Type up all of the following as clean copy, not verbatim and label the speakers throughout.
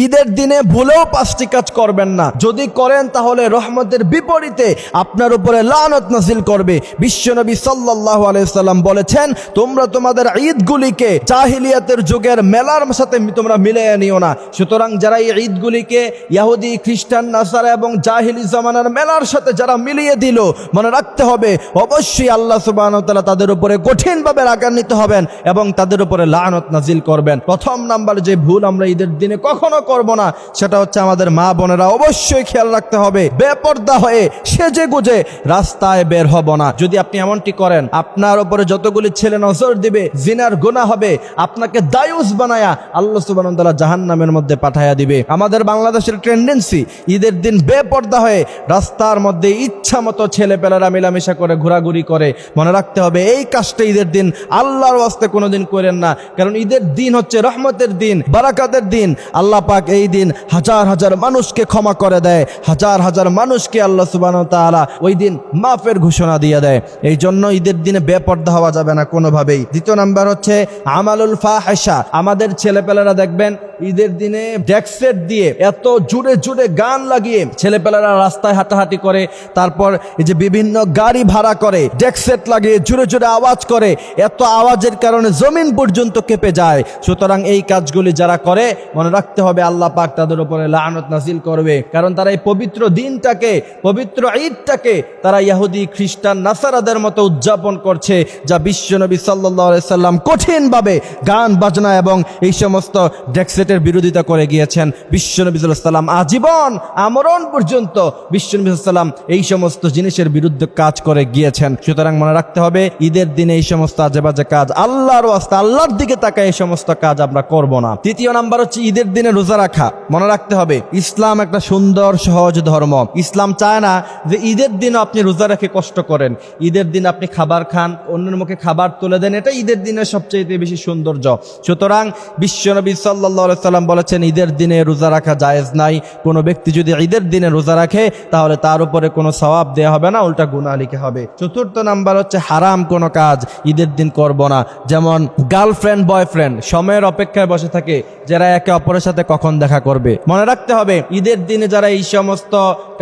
Speaker 1: ঈদের দিনে ভুলেও 5টি কাজ করবেন না। যদি করেন তাহলে রহমতের বিপরীতে আপনার উপরে লানত নাজিল করবে। বিশ্বনবী সাল্লাল্লাহু আলাইহি সাল্লাম বলেছেন, তোমরা তোমাদের ঈদগুলিকে জাহিলিয়াতের যুগের মেলার সাথে তোমরা মিলিয়ে নিও না। সুতরাং যারা এই ঈদগুলিকে ইহুদি, খ্রিস্টান, নাসারা এবং জাহিলি জামানার মেলার সাথে যারা মিলিয়ে দিল, মনে রাখতে হবে অবশ্যই আল্লাহ সুবহানাহু ওয়া তাআলা তাদের উপরে কঠিনভাবে রাগান্বিত হবেন এবং তাদের উপরে লানত নাজিল করবেন। প্রথম নাম্বার যে ভুল আমরা ঈদের দিনে কখনো করব না, সেটা হচ্ছে আমাদের মা বোনেরা অবশ্যই খেয়াল রাখতে হবে, বেপর্দা হয়ে সেজে গুজে রাস্তায় বের হব না। যদি আপনি এমনটি করেন, আপনার উপরে যতগুলি ছেলে নজর দিবে, জিনার গুনাহ হবে, আপনাকে দায়ুস বানায়া আল্লাহ সুবহানাহু ওয়া তাআলা জাহান্নামের মধ্যে পাঠায়া দিবে। আমাদের বাংলাদেশের টেন্ডেন্সি ঈদের দিন বেপর্দা হয়ে রাস্তার মধ্যে ইচ্ছা মতো ছেলেপেলেরা মেলামেশা করে, ঘোরাঘুরি করে। মনে রাখতে হবে এই কাজটা ঈদের দিন আল্লাহর ওয়াস্তে কোনোদিন করেন না, কারণ ঈদের দিন হচ্ছে রহমতের দিন, বারাকাতের দিন। আল্লাহ পাক এই দিন হাজার হাজার মানুষকে ক্ষমা করে দেয়, হাজার হাজার মানুষকে আল্লাহ সুবহানাহু ওয়া তাআলা ওই দিন মাফের ঘোষণা দিয়ে দেয়। এই জন্য ঈদের দিনে বেপর্দা হওয়া যাবে না কোনোভাবেই। দ্বিতীয় নাম্বার হচ্ছে আমালুল ফাহিশা। আমাদের ছেলেপেলেরা দেখবেন ঈদের দিনে ডেকসেট দিয়ে এত জুড়ে জুড়ে গান লাগিয়ে ছেলেপেলেরা রাস্তায় হাঁটাহাঁটি করে, তারপর এই যে বিভিন্ন গাড়ি ভাড়া করে ডেকসেট লাগিয়ে জুড়ে জুড়ে আওয়াজ করে, এত আওয়াজের কারণে জমিন পর্যন্ত কেঁপে যায়। সুতরাং এই কাজগুলি যারা করে, মনে রাখতে হবে আল্লাহ পাক তাদের উপরে লানত নাজিল করবে, কারণ তারা এই পবিত্র দিনটাকে, পবিত্র ঈদটাকে তারা ইহুদি, খ্রিস্টান, নাসারাদের মতো উদযাপন করছে, যা বিশ্বনবী সাল্লাল্লাহু আলাইহি সাল্লাম কঠিনভাবে গান বাজনা এবং এই সমস্ত ডেকসেটের বিরোধিতা করে গিয়েছেন। বিশ্বনবী সাল্লাল্লাহু আলাইহি সাল্লাম আজীবন আমরণ পর্যন্ত বিশ্বনবী সাল্লাল্লাহু আলাইহি সাল্লাম এই সমস্ত জিনিসের বিরুদ্ধে কাজ করে গিয়েছেন। সুতরাং মনে রাখতে হবে ঈদের দিনে এই সমস্ত আজেবাজে কাজ, আল্লাহর ওয়াস্তে আল্লাহর দিকে তাকায় এই সমস্ত কাজ আমরা করব না। তৃতীয় নাম্বার হচ্ছে ঈদের দিনে রোজা রাখা। মনে রাখতে হবে ইসলাম একটা সুন্দর সহজ ধর্ম। ইসলাম চায় না যে ঈদের দিনে আপনি রোজা রেখে কষ্ট করেন, ঈদের দিন আপনি খাবার খান, অন্যের মুখে খাবার তুলে দেন, এটা ঈদের দিনের সবচেয়ে বেশি সৌন্দর্য। সুতরাং বিশ্বনবী সাল্লাল্লাহু আলাইহি সাল্লাম বলেছেন ঈদের দিনে রোজা রাখা জায়েজ নাই। কোনো ব্যক্তি যদি ঈদের দিনে রোজা রাখে তাহলে তার উপরে কোনো সওয়াব দেয়া হবে না, উল্টা গুনাহ লিখা হবে। চতুর্থ নাম্বার হচ্ছে হারাম কোনো কাজ ঈদের দিন করব না। যেমন গার্লফ্রেন্ড বয়ফ্রেন্ড সময়ের অপেক্ষায় বসে থাকে, যারা একে অপরের সাথে কখন দেখা করবে। মনে রাখতে হবে ঈদের দিনে যারা এই সমস্ত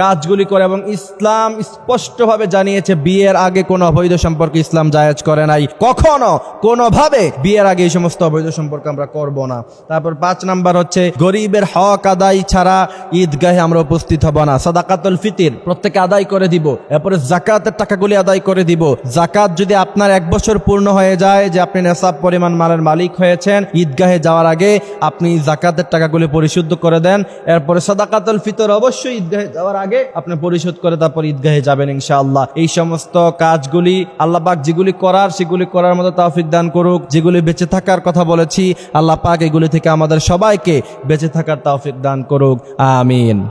Speaker 1: কাজগুলি করে, এবং ইসলাম স্পষ্টভাবে জানিয়েছে বিয়ের আগে কোনো অবৈধ সম্পর্ক ইসলাম জায়েজ করে নাই, কখনো কোনোভাবে বিয়ের আগে এই সমস্ত অবৈধ সম্পর্ক আমরা করব না। তারপর 5 নাম্বার হচ্ছে গরিবের হক আদায় ছাড়া ঈদগাহে আমরা উপস্থিত হব না। সাদাকাতুল ফিতর প্রত্যেকে আদায় করে দিব, এরপরে যাকাতের টাকাগুলি আদায় করে দিব। যাকাত যদি আপনার 1 বছর পূর্ণ হয়ে যায়, যে আপনি নেশাব পরিমাণ মালের মালিক হয়েছেন, ঈদগাহে যাওয়ার আগে আপনি যাকাতের টাকাগুলি পরিশোধ করে দেন। এরপরে সাদাকাতুল ফিতর অবশ্যই ঈদগাহে যাওয়ার আগে আপনি পরিশোধ করে তারপর ঈদগাহে যাবেন ইনশাআল্লাহ। এই সমস্ত কাজগুলি আল্লাহ পাক যেগুলি করার সেগুলি করার মতো তৌফিক দান করুক। যেগুলি বেঁচে থাকার কথা বলেছি আল্লাহ পাক এগুলি থেকে আমাদের সবাইকে বেঁচে থাকার তৌফিক দান করুক। আমিন।